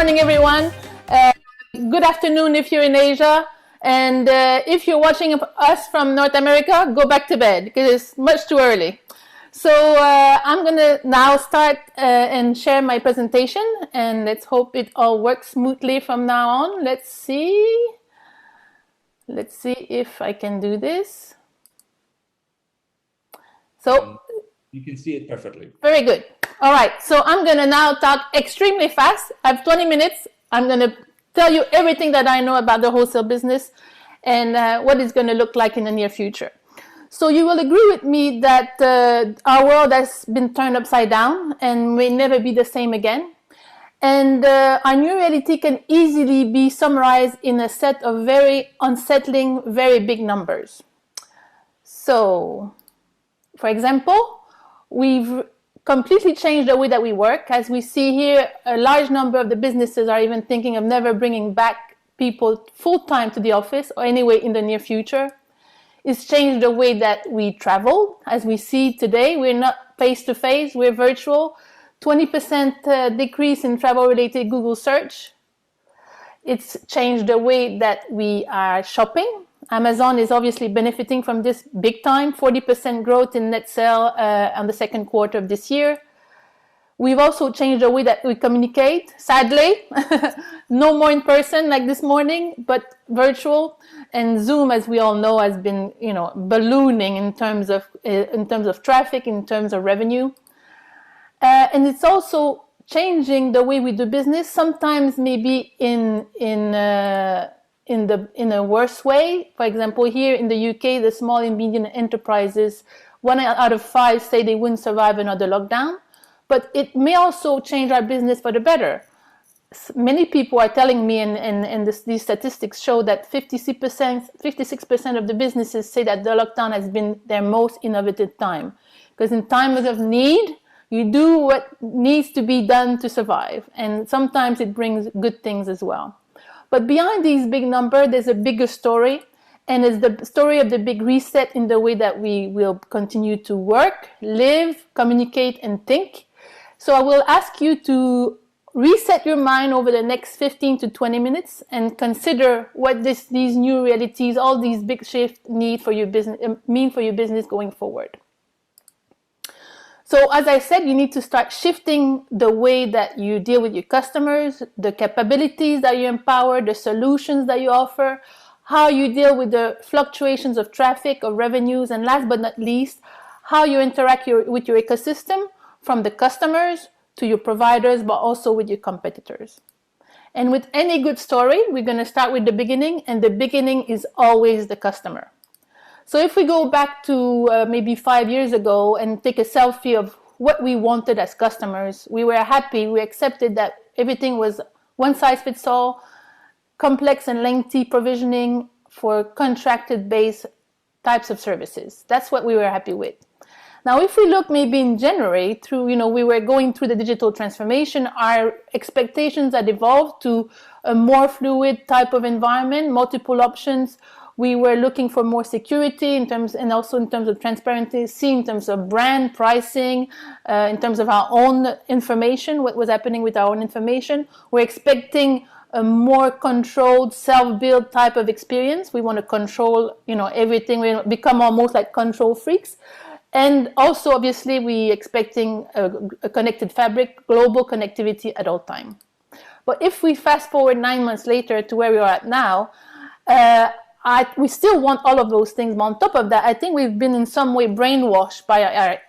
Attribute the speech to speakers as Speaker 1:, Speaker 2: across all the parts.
Speaker 1: morning, everyone. Good afternoon if you're in Asia. And if you're watching us from North America, go back to bed because it's much too early. So I'm going to now start and share my presentation. And let's hope it all works smoothly from now on. Let's see. Let's see if I can do this. So
Speaker 2: you can see it perfectly.
Speaker 1: Very good. All right. So I'm going to now talk extremely fast. I have 20 minutes. I'm going to tell you everything that I know about the wholesale business and what it's going to look like in the near future. So you will agree with me that our world has been turned upside down and may never be the same again. And our new reality can easily be summarized in a set of very unsettling, very big numbers. So, for example, we've completely changed the way that we work. As we see here, a large number of the businesses are even thinking of never bringing back people full-time to the office or anyway in the near future. It's changed the way that we travel. As we see today, we're not face-to-face, we're virtual. 20% decrease in travel-related Google search. It's changed the way that we are shopping. Amazon is obviously benefiting from this big time, 40% growth in net sale on the second quarter of this year. We've also changed the way that we communicate, sadly. No more in person like this morning, but virtual. And Zoom, as we all know, has been, ballooning in terms of traffic, in terms of revenue. And it's also changing the way we do business, sometimes maybe in a worse way. For example, here in the UK, the small and medium enterprises, 1 out of 5 say they wouldn't survive another lockdown. But it may also change our business for the better. Many people are telling me, and these statistics show that 56% of the businesses say that the lockdown has been their most innovative time. Because in times of need, you do what needs to be done to survive. And sometimes it brings good things as well. But behind these big numbers, there's a bigger story. And it's the story of the big reset in the way that we will continue to work, live, communicate, and think. So I will ask you to reset your mind over the next 15 to 20 minutes and consider what these new realities, all these big shifts mean for your business going forward. So as I said, you need to start shifting the way that you deal with your customers, the capabilities that you empower, the solutions that you offer, how you deal with the fluctuations of traffic or revenues, and last but not least, how you interact with your ecosystem from the customers to your providers, but also with your competitors. And with any good story, we're going to start with the beginning, and the beginning is always the customer. So if we go back to maybe 5 years ago and take a selfie of what we wanted as customers, we were happy, we accepted that everything was one size fits all, complex and lengthy provisioning for contracted-based types of services. That's what we were happy with. Now, if we look maybe in January, we were going through the digital transformation, our expectations had evolved to a more fluid type of environment, multiple options. We were looking for more security in terms of transparency, in terms of brand pricing, in terms of our own information, what was happening with our own information. We're expecting a more controlled, self-built type of experience. We want to control, everything. We become almost like control freaks. And also, obviously, we're expecting a connected fabric, global connectivity at all time. But if we fast forward 9 months later to where we are at now, we still want all of those things. But on top of that, I think we've been in some way brainwashed by our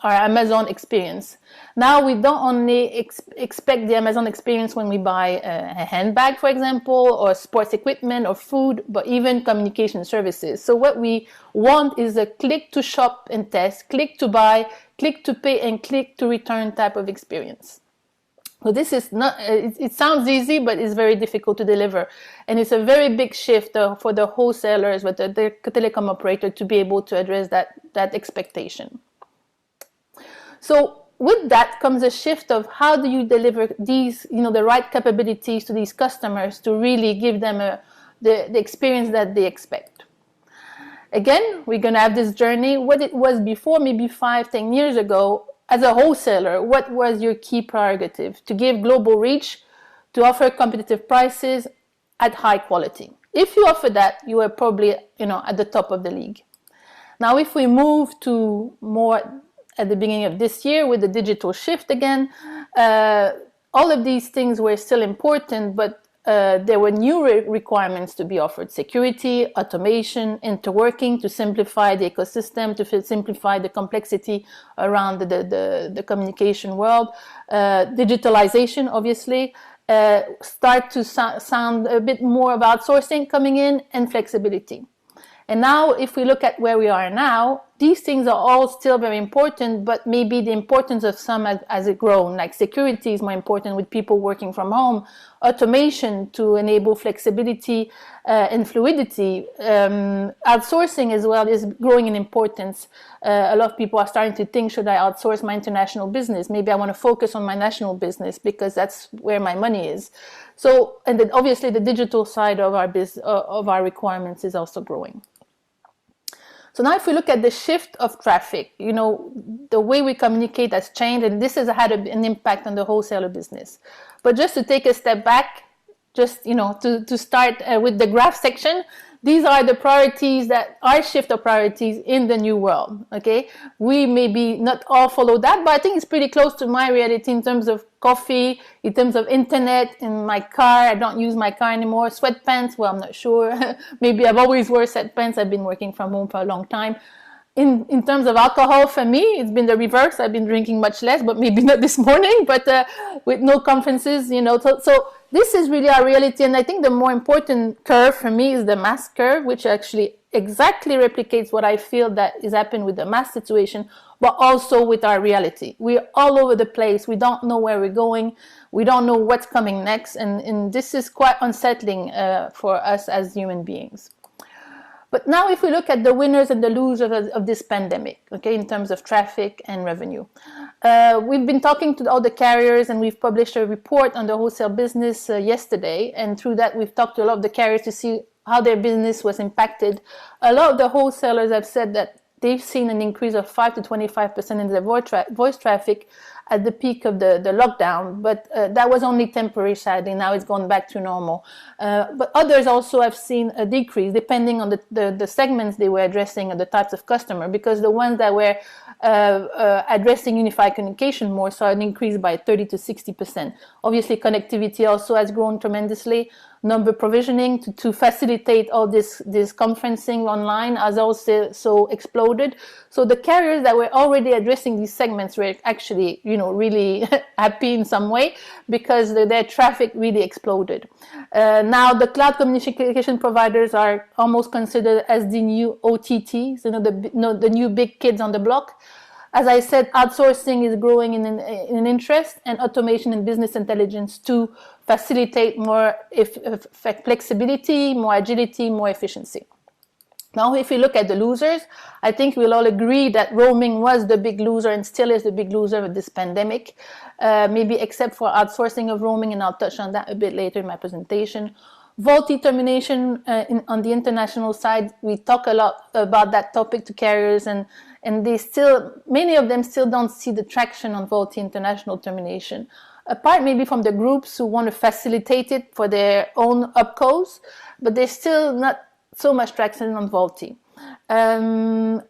Speaker 1: Amazon experience. Now we don't only expect the Amazon experience when we buy a handbag, for example, or sports equipment or food, but even communication services. So what we want is a click to shop and test, click to buy, click to pay, and click to return type of experience. So this is not, it sounds easy, but it's very difficult to deliver. And it's a very big shift for the wholesalers, with the telecom operator to be able to address that expectation. So with that comes a shift of how do you deliver these, the right capabilities to these customers to really give them the experience that they expect. Again, we're going to have this journey. What it was before, maybe 5-10 years ago, as a wholesaler, what was your key prerogative? To give global reach, to offer competitive prices at high quality. If you offer that, you are probably, at the top of the league. Now, if we move to more at the beginning of this year with the digital shift again, all of these things were still important, but there were new requirements to be offered: security, automation, interworking to simplify the ecosystem, to simplify the complexity around the communication world. Digitalization, obviously, start to sound a bit more of outsourcing coming in, and flexibility. And now, if we look at where we are now, these things are all still very important, but maybe the importance of some has grown. Like security is more important with people working from home. Automation to enable flexibility and fluidity. Outsourcing as well is growing in importance. A lot of people are starting to think, should I outsource my international business? Maybe I want to focus on my national business because that's where my money is. So, and then obviously the digital side of our requirements is also growing. So now if we look at the shift of traffic, the way we communicate has changed, and this has had an impact on the wholesaler business. But just to take a step back, just, to start with the graph section, these are the priorities that our shift of priorities in the new world, okay? We maybe not all follow that, but I think it's pretty close to my reality in terms of coffee, in terms of internet, in my car. I don't use my car anymore. Sweatpants, well, I'm not sure. Maybe I've always worn sweatpants. I've been working from home for a long time. In terms of alcohol, for me, it's been the reverse. I've been drinking much less, but maybe not this morning, but with no conferences, So this is really our reality. And I think the more important curve for me is the mask curve, which actually exactly replicates what I feel that is happening with the mask situation, but also with our reality. We're all over the place. We don't know where we're going. We don't know what's coming next. And this is quite unsettling for us as human beings. But now if we look at the winners and the losers of this pandemic, okay, in terms of traffic and revenue. We've been talking to all the carriers, and we've published a report on the wholesale business yesterday. And through that, we've talked to a lot of the carriers to see how their business was impacted. A lot of the wholesalers have said that they've seen an increase of 5 to 25% in their voice traffic at the peak of the lockdown, but that was only temporary, sadly. Now it's gone back to normal. But others also have seen a decrease depending on the segments they were addressing and the types of customer, because the ones that were addressing unified communication more saw an increase by 30 to 60%. Obviously, connectivity also has grown tremendously. Number provisioning to facilitate all this conferencing online has also exploded. So the carriers that were already addressing these segments were actually, really happy in some way, because their traffic really exploded. Now the cloud communication providers are almost considered as the new OTTs, the new big kids on the block. As I said, outsourcing is growing in interest, and automation and business intelligence to facilitate more flexibility, more agility, more efficiency. Now, if we look at the losers, I think we'll all agree that roaming was the big loser and still is the big loser of this pandemic, maybe except for outsourcing of roaming, and I'll touch on that a bit later in my presentation. VoLTE termination on the international side, we talk a lot about that topic to carriers, and many of them still don't see the traction on VoLTE international termination. Apart maybe from the groups who want to facilitate it for their own opcos, but there's still not so much traction on VoLTE. And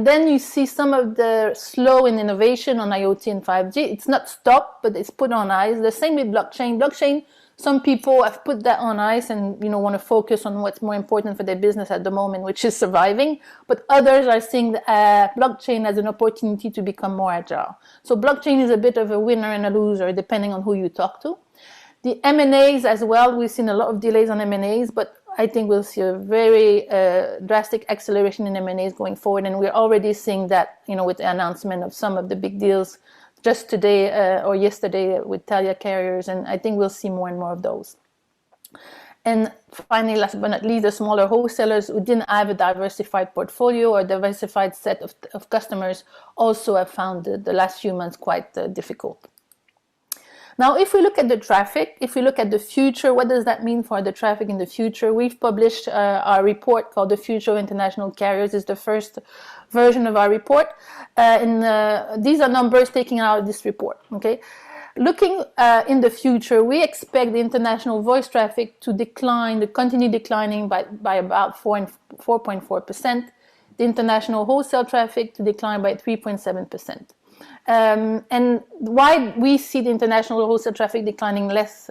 Speaker 1: then you see some of the slow in innovation on IoT and 5G. It's not stopped, but it's put on ice. The same with blockchain. Some people have put that on ice and want to focus on what's more important for their business at the moment, which is surviving. But others are seeing blockchain as an opportunity to become more agile. So blockchain is a bit of a winner and a loser depending on who you talk to. The M&As as well, we've seen a lot of delays on M&As, but I think we'll see a very drastic acceleration in M&As going forward, and we're already seeing that, with the announcement of some of the big deals just today or yesterday with Telia carriers, and I think we'll see more and more of those. And finally, last but not least, the smaller wholesalers who didn't have a diversified portfolio or diversified set of customers also have found the last few months quite difficult. Now, if we look at the traffic, if we look at the future, what does that mean for the traffic in the future? We've published our report called The Future of International Carriers. It's the first version of our report. These are numbers taken out of this report. Okay, Looking in the future, we expect the international voice traffic to continue declining by about 4.4%. The international wholesale traffic to decline by 3.7%. And why we see the international wholesale traffic declining less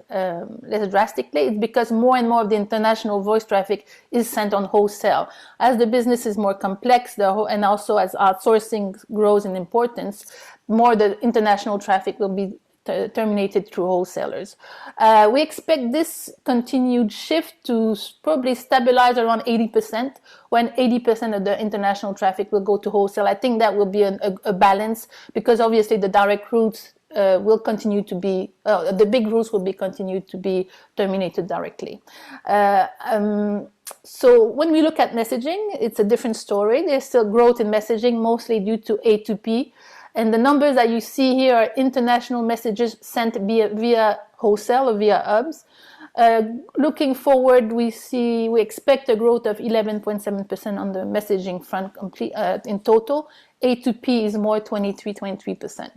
Speaker 1: drastically is because more and more of the international voice traffic is sent on wholesale. As the business is more complex, and also as outsourcing grows in importance, more the international traffic will be terminated through wholesalers. We expect this continued shift to probably stabilize around 80%, when 80% of the international traffic will go to wholesale. I think that will be a balance, because obviously the direct routes will continue to be, the big routes will be continued to be terminated directly. So when we look at messaging, it's a different story. There's still growth in messaging, mostly due to A2P. And the numbers that you see here are international messages sent via wholesale or via hubs. Looking forward, we expect a growth of 11.7% on the messaging front in total. A2P is more 23%.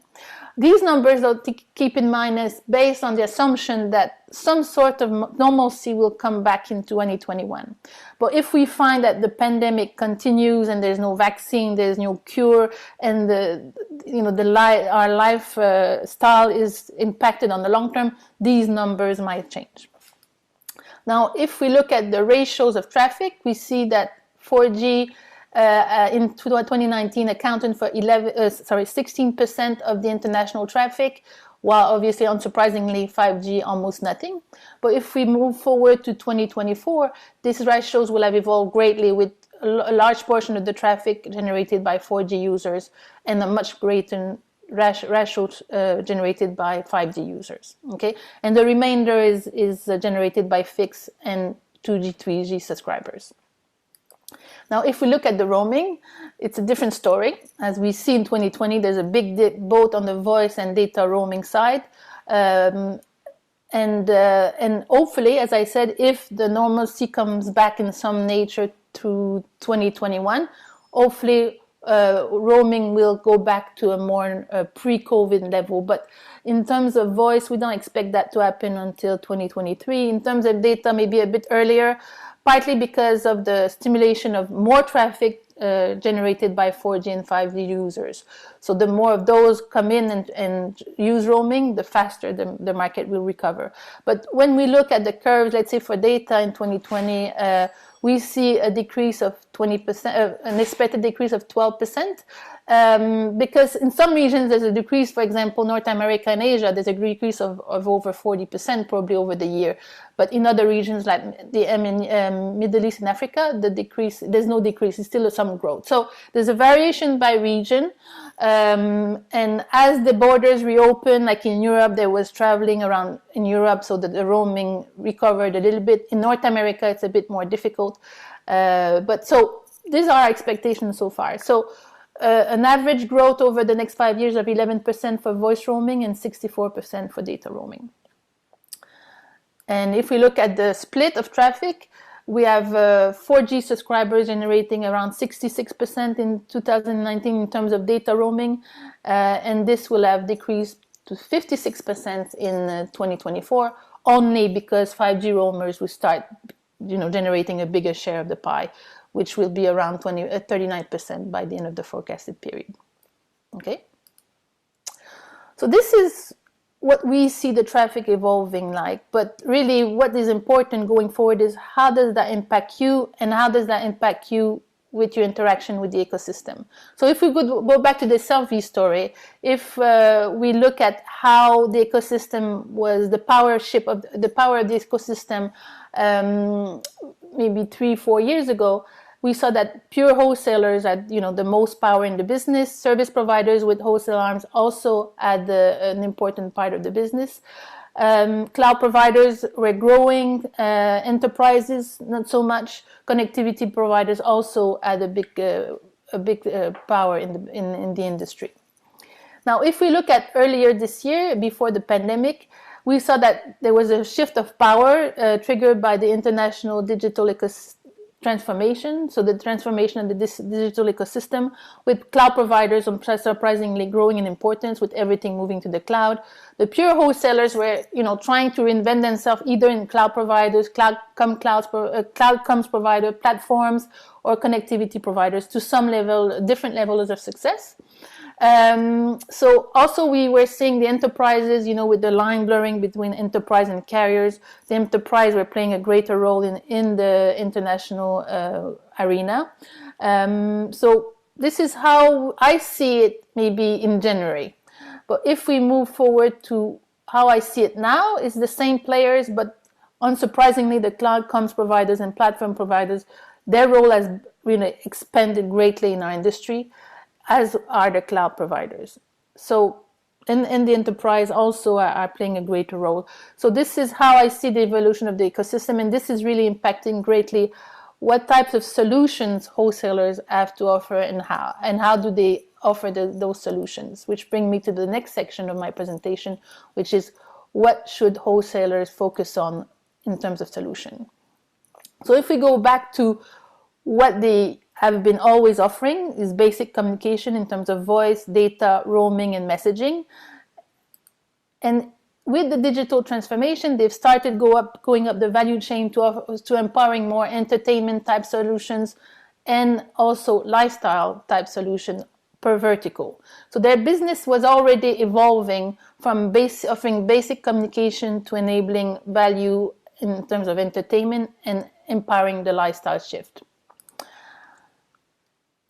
Speaker 1: These numbers, though, to keep in mind, is based on the assumption that some sort of normalcy will come back in 2021. But if we find that the pandemic continues and there's no vaccine, there's no cure, and our lifestyle is impacted on the long term, these numbers might change. Now, if we look at the ratios of traffic, we see that 4G in 2019 accounted for 16% of the international traffic, while obviously, unsurprisingly, 5G almost nothing. But if we move forward to 2024, these ratios will have evolved greatly, with a large portion of the traffic generated by 4G users and a much greater ratio generated by 5G users. Okay, and the remainder is generated by fixed and 2G, 3G subscribers. Now, if we look at the roaming, it's a different story. As we see in 2020, there's a big dip both on the voice and data roaming side. And hopefully, as I said, if the normalcy comes back in some nature through 2021, hopefully roaming will go back to a more pre-COVID level. But in terms of voice, we don't expect that to happen until 2023. In terms of data, maybe a bit earlier, partly because of the stimulation of more traffic generated by 4G and 5G users. So the more of those come in and use roaming, the faster the market will recover. But when we look at the curves, let's say for data in 2020, we see a decrease of 20%, an expected decrease of 12%, because in some regions there's a decrease. For example, North America and Asia, there's a decrease of over 40% probably over the year. But in other regions like the Middle East and Africa, there's no decrease, it's still some growth. So there's a variation by region. And as the borders reopen, like in Europe, there was traveling around in Europe, so that the roaming recovered a little bit. In North America, it's a bit more difficult. But so these are our expectations so far. So an average growth over the next 5 years of 11% for voice roaming and 64% for data roaming. And if we look at the split of traffic, we have 4G subscribers generating around 66% in 2019 in terms of data roaming, and this will have decreased to 56% in 2024, only because 5G roamers will start, generating a bigger share of the pie, which will be around 39% by the end of the forecasted period. Okay. So this is what we see the traffic evolving like, but really what is important going forward is how does that impact you, and how does that impact you with your interaction with the ecosystem. So if we could go back to the selfie story, if we look at how the ecosystem was, the power of the ecosystem maybe 3-4 years ago, we saw that pure wholesalers had, the most power in the business. Service providers with wholesale arms also had an important part of the business. Cloud providers were growing. Enterprises, not so much. Connectivity providers also had a big power in the industry. Now, if we look at earlier this year, before the pandemic, we saw that there was a shift of power triggered by the international digital transformation, so the transformation of the digital ecosystem, with cloud providers surprisingly growing in importance, with everything moving to the cloud. The pure wholesalers were, trying to reinvent themselves either in cloud providers, cloud comms provider platforms, or connectivity providers to some level, different levels of success. So also we were seeing the enterprises, with the line blurring between enterprise and carriers. The enterprise were playing a greater role in the international arena. So this is how I see it maybe in January. But if we move forward to how I see it now, it's the same players, but unsurprisingly, the cloud comms providers and platform providers, their role has really expanded greatly in our industry, as are the cloud providers. So in the enterprise also are playing a greater role. So this is how I see the evolution of the ecosystem, and this is really impacting greatly what types of solutions wholesalers have to offer and how do they offer those solutions, which bring me to the next section of my presentation, which is what should wholesalers focus on in terms of solution. So if we go back to what they have been always offering is basic communication in terms of voice, data, roaming, and messaging. And with the digital transformation, they've started going up the value chain to empowering more entertainment type solutions and also lifestyle type solutions per vertical. So their business was already evolving from offering basic communication to enabling value in terms of entertainment and empowering the lifestyle shift.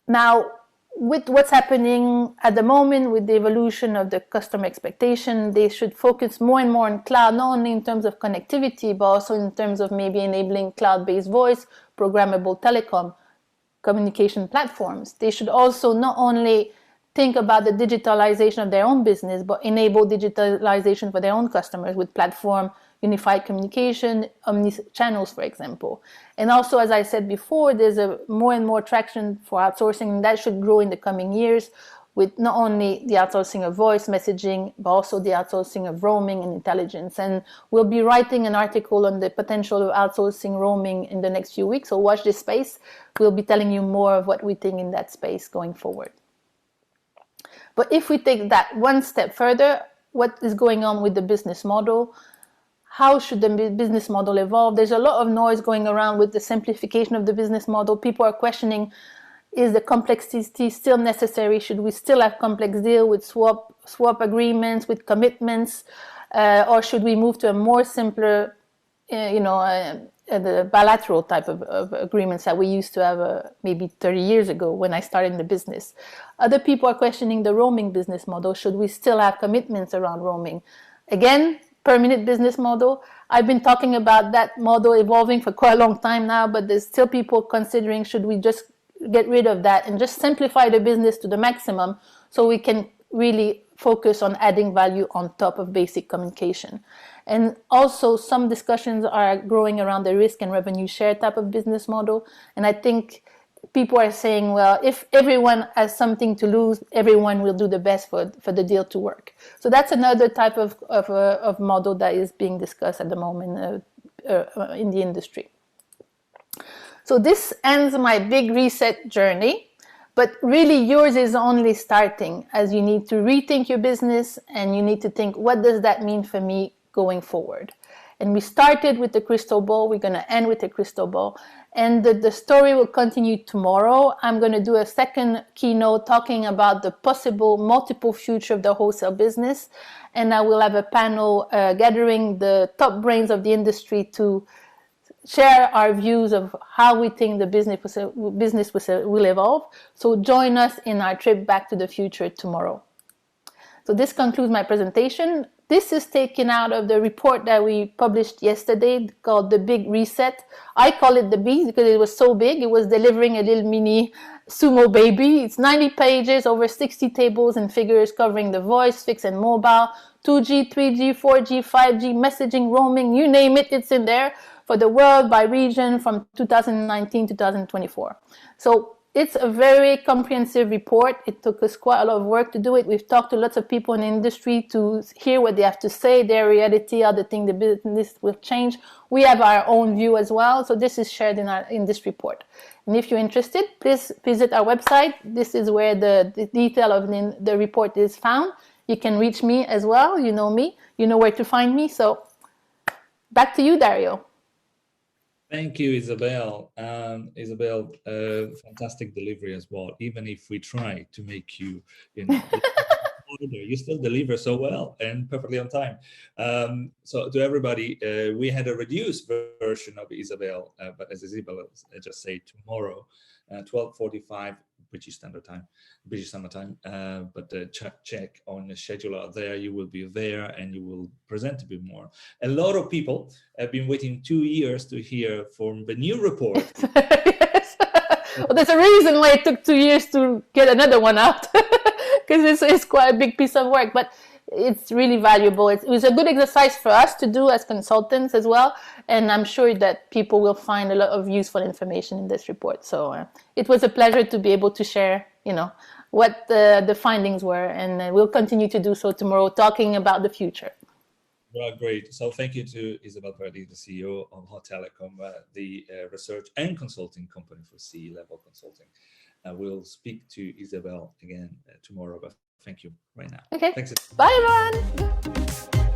Speaker 1: Now, with what's happening at the moment with the evolution of the customer expectation, they should focus more and more on cloud, not only in terms of connectivity, but also in terms of maybe enabling cloud-based voice, programmable telecom, communication platforms. They should also not only think about the digitalization of their own business, but enable digitalization for their own customers with platform, unified communication, omni-channels, for example. And also, as I said before, there's a more and more traction for outsourcing, and that should grow in the coming years with not only the outsourcing of voice messaging, but also the outsourcing of roaming and intelligence. And we'll be writing an article on the potential of outsourcing roaming in the next few weeks, so watch this space. We'll be telling you more of what we think in that space going forward. But if we take that one step further, what is going on with the business model? How should the business model evolve? There's a lot of noise going around with the simplification of the business model. People are questioning, is the complexity still necessary? Should we still have complex deal with swap agreements, with commitments? Or should we move to a more simpler, the bilateral type of agreements that we used to have maybe 30 years ago when I started in the business? Other people are questioning the roaming business model. Should we still have commitments around roaming? Again, per minute business model. I've been talking about that model evolving for quite a long time now, but there's still people considering, should we just get rid of that and just simplify the business to the maximum so we can really focus on adding value on top of basic communication. And also some discussions are growing around the risk and revenue share type of business model. And I think people are saying, well, if everyone has something to lose, everyone will do the best for the deal to work. So that's another type of model that is being discussed at the moment in the industry. So this ends my big reset journey, but really yours is only starting, as you need to rethink your business and you need to think, what does that mean for me going forward? And we started with the crystal ball. We're going to end with the crystal ball. And the story will continue tomorrow. I'm going to do a second keynote talking about the possible multiple future of the wholesale business. And I will have a panel gathering the top brains of the industry to share our views of how we think the business will evolve. So join us in our trip back to the future tomorrow. So this concludes my presentation. This is taken out of the report that we published yesterday called The Big Reset. I call it the Beast because it was so big. It was delivering a little mini sumo baby. It's 90 pages, over 60 tables and figures covering the voice, fixed and mobile, 2G, 3G, 4G, 5G, messaging, roaming, you name it, it's in there for the world by region from 2019 to 2024. So It's a very comprehensive report. It took us quite a lot of work to do it. We've talked to lots of people in the industry to hear what they have to say, their reality, how they think the business will change. We have our own view as well. So this is shared in this report. And if you're interested, please visit our website. This is where the detail of the report is found. You can reach me as well. You know me. You know where to find me. So back to you, Dario.
Speaker 2: Thank you, Isabelle. Isabelle, fantastic delivery as well. Even if we try to make you, you still deliver so well and perfectly on time. So to everybody, we had a reduced version of Isabelle, but as Isabelle just said, tomorrow, 12:45 British Standard Time. But check on the scheduler there. You will be there and you will present a bit more. A lot of people have been waiting 2 years to hear from the new report.
Speaker 1: Yes. Well, there's a reason why it took 2 years to get another one out, because it's quite a big piece of work, but it's really valuable. It was a good exercise for us to do as consultants as well, and I'm sure that people will find a lot of useful information in this report. So it was a pleasure to be able to share, what the findings were, and we'll continue to do so tomorrow, talking about the future.
Speaker 2: Well, great. So thank you to Isabelle Paradis, the CEO of Hot Telecom, the research and consulting company for C-level consulting. We'll speak to Isabelle again tomorrow, but thank you right now.
Speaker 1: Okay.
Speaker 2: Thanks.
Speaker 1: Bye, everyone.